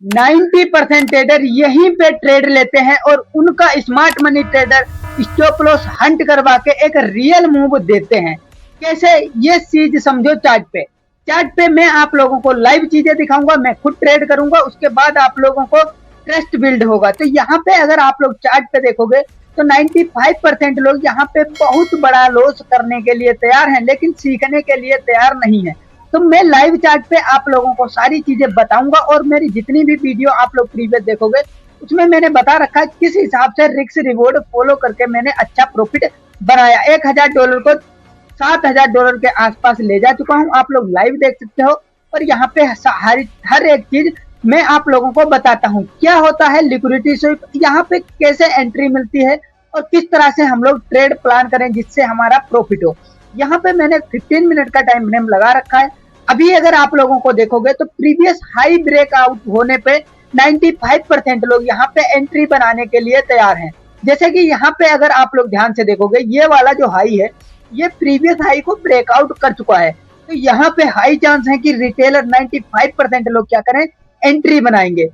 90% trader यहीं पे trade लेते हैं और उनका smart money trader stop loss Hunt करवा के एक रियल मूव देते हैं। कैसे, ये चीज समझो। चार्ट पे मैं आप लोगों को लाइव चीजें दिखाऊंगा, मैं खुद ट्रेड करूंगा, उसके बाद आप लोगों को ट्रस्ट बिल्ड होगा। तो यहाँ पे अगर आप लोग चार्ट पे देखोगे तो 95% लोग यहाँ पे बहुत बड़ा लॉस करने के लिए तैयार हैं, लेकिन सीखने के लिए तैयार नहीं है। तो मैं लाइव चार्ट पे आप लोगों को सारी चीजें बताऊंगा और मेरी जितनी भी वीडियो आप लोग प्रीवियस देखोगे उसमें मैंने बता रखा है किस हिसाब से रिस्क रिवॉर्ड फॉलो करके मैंने अच्छा प्रॉफिट बनाया। $1000 को $7000 के आसपास ले जा चुका हूं, आप लोग लाइव देख सकते हो। और यहाँ पे हर एक चीज मैं आप लोगों को बताता हूँ। क्या होता है लिक्विडिटी स्वीप, यहाँ पे कैसे एंट्री मिलती है और किस तरह से हम लोग ट्रेड प्लान करें जिससे हमारा प्रॉफिट हो। यहाँ पे मैंने 15 मिनट का टाइम फ्रेम लगा रखा है। अभी अगर आप लोगों को देखोगे तो प्रीवियस हाई ब्रेकआउट होने पे 95% लोग यहाँ पे एंट्री बनाने के लिए तैयार हैं। जैसे कि यहाँ पे अगर आप लोग ध्यान से देखोगे, ये वाला जो हाई है ये प्रीवियस हाई को ब्रेकआउट कर चुका है। तो यहाँ पे हाई चांस है कि रिटेलर 95% लोग क्या करें, एंट्री बनाएंगे।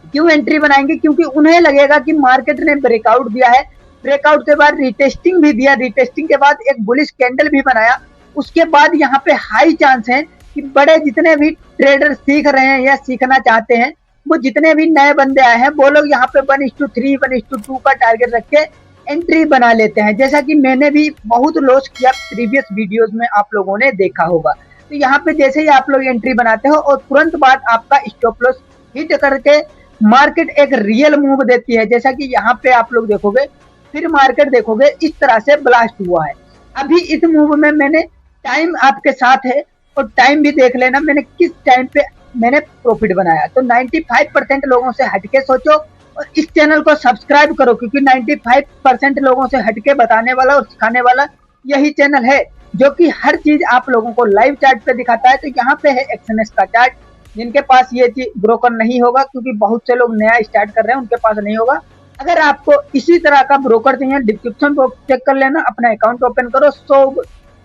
क्यों एंट्री बनाएंगे? क्योंकि उन्हें लगेगा कि मार्केट ने ब्रेकआउट दिया है, ब्रेकआउट के बाद रिटेस्टिंग भी दिया, रिटेस्टिंग के बाद एक बुलिश कैंडल भी बनाया, उसके बाद यहाँ पे हाई चांस है कि बड़े जितने भी ट्रेडर सीख रहे हैं या सीखना चाहते हैं, वो जितने भी नए बंदे आए हैं वो लोग यहाँ पे 1:3 1:2 का टारगेट रख के एंट्री बना लेते हैं। जैसा कि मैंने भी बहुत लॉस किया प्रीवियस वीडियोस में, आप लोगों ने देखा होगा। तो यहाँ पे जैसे ही आप लोग एंट्री बनाते हो और तुरंत बाद आपका स्टॉप लॉस हिट करके मार्केट एक रियल मूव देती है। जैसा कि यहाँ पे आप लोग देखोगे, फिर मार्केट देखोगे इस तरह से ब्लास्ट हुआ है। अभी इस मूव में मैंने टाइम आपके साथ है और टाइम भी देख लेना मैंने किस टाइम पे मैंने प्रॉफिट बनाया। तो 95% लोगों से हटके सोचो और इस चैनल को सब्सक्राइब करो, क्योंकि 95% लोगों से हटके बताने वाला और सिखाने वाला यही चैनल है जो कि हर चीज आप लोगों को लाइव चार्ट पे दिखाता है। तो यहाँ पे है एक्सएनएस का चार्ट, जिनके पास ये चीज ब्रोकर नहीं होगा, क्योंकि बहुत से लोग नया स्टार्ट कर रहे हैं, उनके पास नहीं होगा। अगर आपको इसी तरह का ब्रोकर चाहिए, डिस्क्रिप्शन को चेक कर लेना, अपना अकाउंट ओपन करो।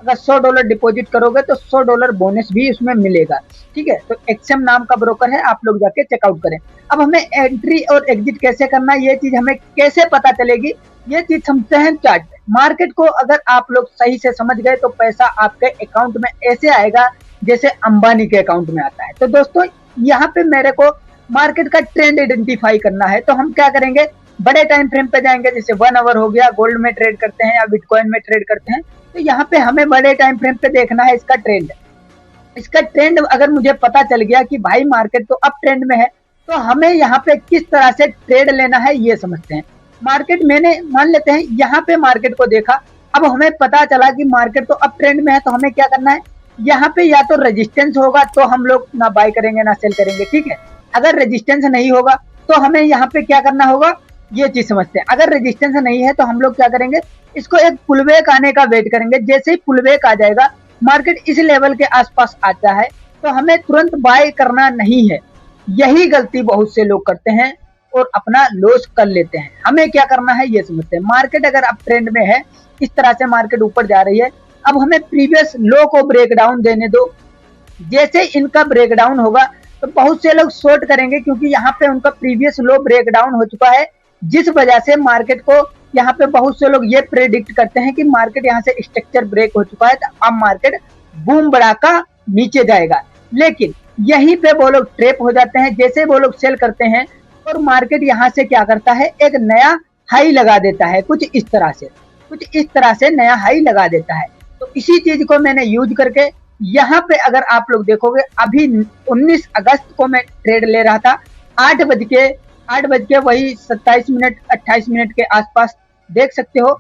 अगर $100 डिपॉजिट करोगे तो $100 बोनस भी उसमें मिलेगा। ठीक है, तो एक्सएम नाम का ब्रोकर है, आप लोग जाके चेकआउट करें। अब हमें एंट्री और एग्जिट कैसे करना है, ये चीज हमें कैसे पता चलेगी, ये चीज समझते हैं चार्ट। मार्केट को अगर आप लोग सही से समझ गए तो पैसा आपके अकाउंट में ऐसे आएगा जैसे अंबानी के अकाउंट में आता है। तो दोस्तों यहाँ पे मेरे को मार्केट का ट्रेंड आइडेंटिफाई करना है, तो हम क्या करेंगे, बड़े टाइम फ्रेम पे जाएंगे। जैसे 1 आवर हो गया, गोल्ड में ट्रेड करते हैं या बिटकॉइन में ट्रेड करते हैं, तो यहाँ पे हमें बड़े टाइम फ्रेम पे देखना है इसका ट्रेंड। इसका ट्रेंड अगर मुझे पता चल गया कि भाई मार्केट तो अप ट्रेंड में है, तो हमें यहाँ पे किस तरह से ट्रेड लेना है ये समझते हैं। मार्केट मैंने मान लेते हैं यहाँ पे मार्केट को देखा, अब हमें पता चला कि मार्केट तो अप ट्रेंड में है, तो हमें क्या करना है, यहाँ पे या तो रेजिस्टेंस होगा तो हम लोग ना बाय करेंगे ना सेल करेंगे। ठीक है, अगर रेजिस्टेंस नहीं होगा तो हमें यहाँ पे क्या करना होगा, ये चीज समझते हैं। अगर रेजिस्टेंस नहीं है तो हम लोग क्या करेंगे, इसको एक पुलबैक आने का वेट करेंगे। जैसे ही पुलबैक आ जाएगा, मार्केट इस लेवल के आसपास आता है, तो हमें तुरंत बाय करना नहीं है। यही गलती बहुत से लोग करते हैं और अपना लॉस कर लेते हैं। हमें क्या करना है ये समझते हैं। मार्केट अगर अप ट्रेंड में है, इस तरह से मार्केट ऊपर जा रही है, अब हमें प्रीवियस लो को ब्रेक डाउन देने दो। जैसे इनका ब्रेक डाउन होगा तो बहुत से लोग शॉर्ट करेंगे, क्योंकि यहाँ पे उनका प्रीवियस लो ब्रेक डाउन हो चुका है, जिस वजह से मार्केट को यहाँ पे बहुत से लोग ये प्रेडिक्ट करते हैं कि मार्केट यहाँ से स्ट्रक्चर ब्रेक हो चुका है, तो अब मार्केट बूम बढ़ाका नीचे जाएगा। लेकिन यहीं पे वो लोग ट्रैप हो जाते हैं। जैसे वो लोग सेल करते हैं और मार्केट यहाँ से क्या करता है, एक नया हाई लगा देता है, कुछ इस तरह से नया हाई लगा देता है। तो इसी चीज को मैंने यूज करके यहाँ पे अगर आप लोग देखोगे, अभी 19 अगस्त को मैं ट्रेड ले रहा था, 8 बज के वही 27 मिनट 28 मिनट के आसपास देख सकते हो,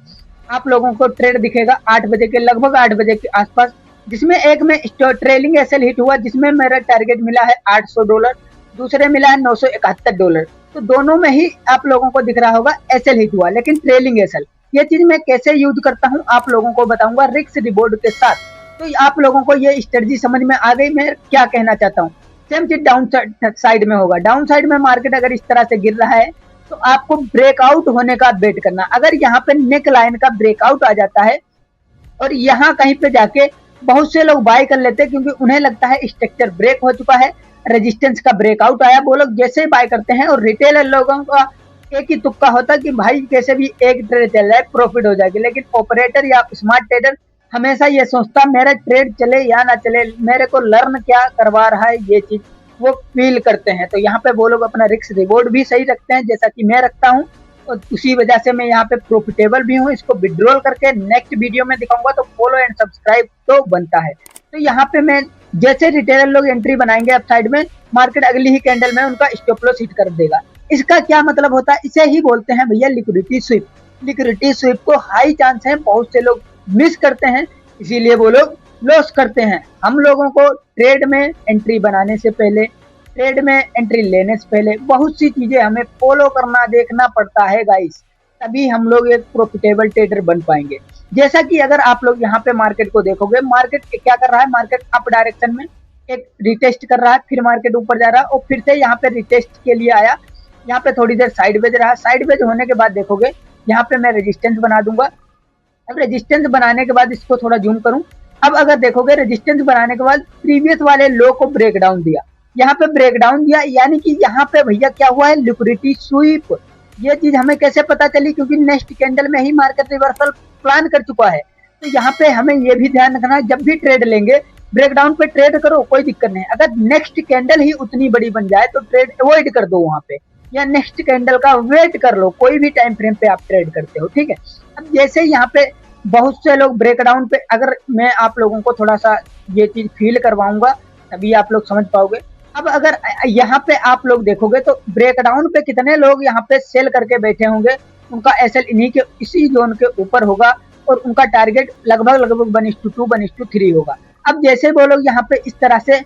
आप लोगों को ट्रेड दिखेगा 8 बजे के, लगभग 8 बजे के आसपास, जिसमें एक में ट्रेलिंग एसएल हिट हुआ, जिसमें मेरा टारगेट मिला है $800, दूसरे मिला है $971। तो दोनों में ही आप लोगों को दिख रहा होगा एसएल हिट हुआ, लेकिन ट्रेलिंग एसएल, ये चीज मैं कैसे यूज करता हूँ आप लोगों को बताऊंगा रिस्क रिवॉर्ड के साथ। तो आप लोगों को ये स्ट्रेटजी समझ में आ गई मैं क्या कहना चाहता हूँ। सेम चीज डाउन साइड में होगा। डाउन साइड में मार्केट अगर इस तरह से गिर रहा है तो आपको ब्रेकआउट होने का वेट करना। अगर यहाँ पे नेक लाइन का ब्रेकआउट आ जाता है और यहाँ कहीं पे जाके बहुत से लोग बाय कर लेते हैं, क्योंकि उन्हें लगता है स्ट्रक्चर ब्रेक हो चुका है, रेजिस्टेंस का ब्रेकआउट आया, वो लोग जैसे ही बाय करते हैं, और रिटेलर लोगों का एक ही तुक्का होता कि भाई कैसे भी एक ट्रेड चल रहा है प्रॉफिट हो जाएगी, लेकिन ऑपरेटर या स्मार्ट ट्रेडर हमेशा ये सोचता मेरा ट्रेड चले या ना चले, मेरे को लर्न क्या करवा रहा है, ये चीज वो फील करते हैं। तो यहाँ पे वो लोग अपना रिस्क रिवॉर्ड भी सही रखते हैं, जैसा कि मैं रखता हूँ, और उसी वजह से मैं यहाँ पे प्रॉफिटेबल भी हूँ। इसको विड्रॉल करके नेक्स्ट वीडियो में दिखाऊंगा, तो फॉलो एंड सब्सक्राइब तो बनता है। तो यहाँ पे मैं जैसे रिटेलर लोग एंट्री बनाएंगे अप साइड में, मार्केट अगली ही कैंडल में उनका स्टॉप लॉस हिट कर देगा। इसका क्या मतलब होता है, इसे ही बोलते हैं भैया लिक्विडिटी स्वीप। लिक्विडिटी स्वीप को हाई चांस है बहुत से लोग मिस करते हैं, इसीलिए वो लोग लॉस करते हैं। हम लोगों को ट्रेड में एंट्री बनाने से पहले, ट्रेड में एंट्री लेने से पहले बहुत सी चीजें हमें फॉलो करना देखना पड़ता है गाइस, तभी हम लोग एक प्रॉफिटेबल ट्रेडर बन पाएंगे। जैसा कि अगर आप लोग यहाँ पे मार्केट को देखोगे, मार्केट क्या कर रहा है, मार्केट अप डायरेक्शन में एक रिटेस्ट कर रहा है, फिर मार्केट ऊपर जा रहा है, और फिर से यहाँ पे रिटेस्ट के लिए आया, यहाँ पे थोड़ी देर साइडवेज रहा। साइडवेज होने के बाद देखोगे यहाँ पे मैं रेजिस्टेंस बना दूंगा। अब रेजिस्टेंस बनाने के बाद इसको थोड़ा जूम करूं, अब अगर देखोगे रेजिस्टेंस बनाने के बाद प्रीवियस वाले लो को ब्रेक डाउन दिया, यहाँ पे ब्रेक डाउन दिया, यानी कि यहाँ पे भैया क्या हुआ है, लिक्विडिटी स्वीप। ये चीज हमें कैसे पता चली, क्योंकि नेक्स्ट कैंडल में ही मार्केट रिवर्सल प्लान कर चुका है। तो यहाँ पे हमें ये भी ध्यान रखना है, जब भी ट्रेड लेंगे ब्रेकडाउन पे ट्रेड करो, कोई दिक्कत नहीं। अगर नेक्स्ट कैंडल ही उतनी बड़ी बन जाए तो ट्रेड अवॉइड कर दो वहां पे, या नेक्स्ट कैंडल का वेट कर लो, कोई भी टाइम फ्रेम पे आप ट्रेड करते हो, ठीक है। अब जैसे यहाँ पे बहुत से लोग ब्रेकडाउन पे, अगर मैं आप लोगों को थोड़ा सा ये चीज फील करवाऊंगा तभी आप लोग समझ पाओगे। अब अगर यहाँ पे आप लोग देखोगे तो ब्रेकडाउन पे कितने लोग यहाँ पे सेल करके बैठे होंगे, उनका एसएल इन्हीं के इसी जोन के ऊपर होगा, और उनका टारगेट लगभग लगभग 1:2 1:3 होगा। अब जैसे वो लोग यहाँ पे इस तरह से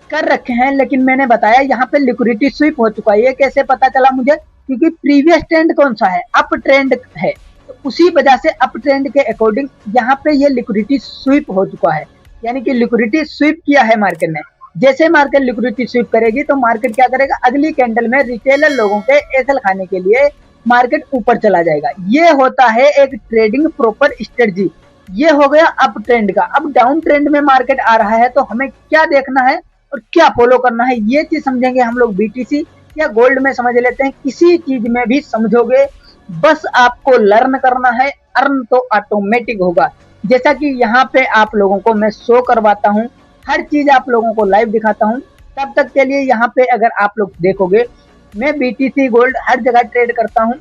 कर रखे हैं, लेकिन मैंने बताया यहाँ पे लिक्विडिटी स्वीप हो चुका है। ये कैसे पता चला मुझे, क्योंकि प्रीवियस ट्रेंड कौन सा है, अप ट्रेंड है, तो उसी वजह से अप ट्रेंड के अकॉर्डिंग यहाँ पे ये लिक्विडिटी स्वीप हो चुका है, यानी कि लिक्विडिटी स्वीप किया है मार्केट ने। जैसे मार्केट लिक्विडिटी स्वीप करेगी तो मार्केट क्या करेगा, अगली कैंडल में रिटेलर लोगों के एसएल खाने के लिए मार्केट ऊपर चला जाएगा। ये होता है एक ट्रेडिंग प्रॉपर स्ट्रेटजी। ये हो गया अप ट्रेंड का। अब डाउन ट्रेंड में मार्केट आ रहा है तो हमें क्या देखना है और क्या फॉलो करना है, ये चीज समझेंगे हम लोग। बीटीसी या गोल्ड में समझ लेते हैं, किसी चीज में भी समझोगे, बस आपको लर्न करना है, अर्न तो ऑटोमेटिक होगा। जैसा कि यहाँ पे आप लोगों को मैं शो करवाता हूँ, हर चीज आप लोगों को लाइव दिखाता हूँ। तब तक के लिए यहाँ पे अगर आप लोग देखोगे, मैं बीटीसी गोल्ड हर जगह ट्रेड करता हूँ,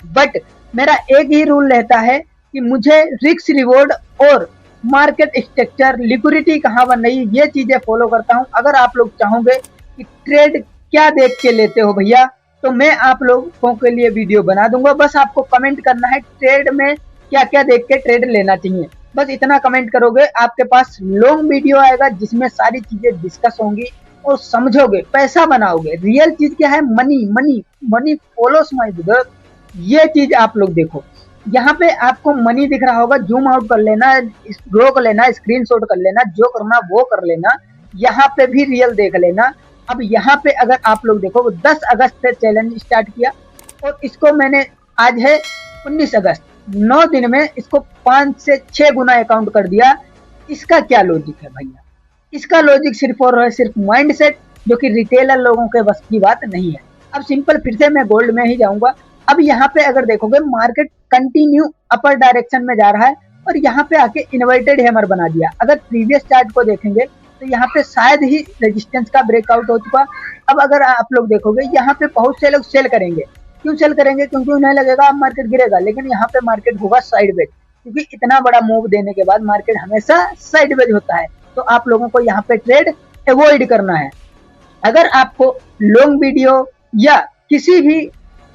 बट मेरा एक ही रूल रहता है कि मुझे रिस्क रिवॉर्ड और मार्केट स्ट्रक्चर, लिक्विडिटी कहाँ बन रही है, ये चीजें फॉलो करता हूँ। अगर आप लोग चाहोगे कि ट्रेड क्या देख के लेते हो भैया, तो मैं आप लोगों के लिए वीडियो बना दूंगा। बस आपको कमेंट करना है ट्रेड में क्या क्या देख के ट्रेड लेना चाहिए, बस इतना कमेंट करोगे, आपके पास लॉन्ग वीडियो आएगा जिसमें सारी चीजें डिस्कस होंगी और समझोगे, पैसा बनाओगे। रियल चीज क्या है, money money money follows my brother. ये चीज आप लोग देखो, यहाँ पे आपको मनी दिख रहा होगा, जूम आउट कर लेना, रोक लेना, स्क्रीनशॉट कर लेना, जो करना वो कर लेना। यहाँ पे भी रियल देख लेना। अब यहाँ पे अगर आप लोग देखो, 10 अगस्त से चैलेंज स्टार्ट किया और इसको मैंने, आज है 19 अगस्त, 9 दिन में इसको 5 से 6 गुना अकाउंट कर दिया। इसका क्या लॉजिक है भैया, इसका लॉजिक सिर्फ और सिर्फ माइंड सेट, जो कि रिटेलर लोगों के बस की बात नहीं है। अब सिंपल फिर से मैं गोल्ड में ही जाऊंगा। अब यहाँ पे अगर देखोगे मार्केट कंटिन्यू अपर डायरेक्शन में जा रहा है और यहाँ पे आके इन्वर्टेड हैमर बना दिया। अगर प्रीवियस चार्ट को देखेंगे तो यहाँ पे शायद ही रेजिस्टेंस का ब्रेकआउट हो चुका। अब अगर आप लोग देखोगे यहाँ पे बहुत से लोग सेल करेंगे। क्यों सेल करेंगे, क्योंकि उन्हें लगेगा अब मार्केट गिरेगा, लेकिन यहाँ पे मार्केट होगा साइडवेज, क्योंकि इतना बड़ा मूव देने के बाद मार्केट हमेशा साइडवेज होता है। तो आप लोगों को यहाँ पे ट्रेड अवॉइड करना है। अगर आपको लॉन्ग वीडियो या किसी भी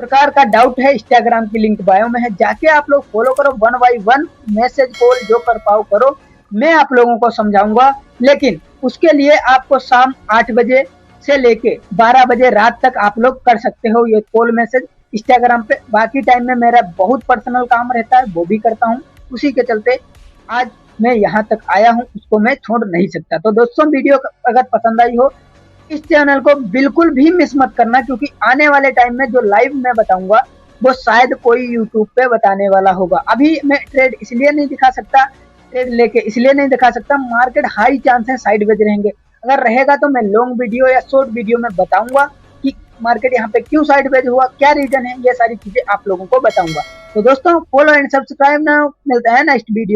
प्रकार का डाउट है, इंस्टाग्राम की लिंक बायो में है, जाके आप लोग फॉलो करो, 1 बाय 1 मैसेज कॉल जो कर पाओ करो, मैं आप लोगों को समझाऊंगा। लेकिन उसके लिए आपको शाम 8 बजे से लेके 12 बजे रात तक आप लोग कर सकते हो ये कॉल मैसेज इंस्टाग्राम पे। बाकी टाइम में मेरा बहुत पर्सनल काम रहता है, वो भी करता हूँ। उसी के चलते आज मैं यहाँ तक आया हूँ, उसको मैं छोड़ नहीं सकता। तो दोस्तों, वीडियो अगर पसंद आई हो, इस चैनल को बिल्कुल भी मिस मत करना, क्योंकि आने वाले टाइम में जो लाइव मैं बताऊंगा वो शायद कोई यूट्यूब पे बताने वाला होगा। अभी मैं ट्रेड इसलिए नहीं दिखा सकता, ट्रेड लेके इसलिए नहीं दिखा सकता, मार्केट हाई चांस है साइडवेज रहेंगे। अगर रहेगा तो मैं लॉन्ग वीडियो या शॉर्ट वीडियो में बताऊंगा कि मार्केट यहाँ पे क्यों साइडवेज हुआ, क्या रीजन है, ये सारी चीजें आप लोगों को बताऊंगा। तो दोस्तों फॉलो एंड सब्सक्राइब नाउ, मिलते हैं नेक्स्ट वीडियो।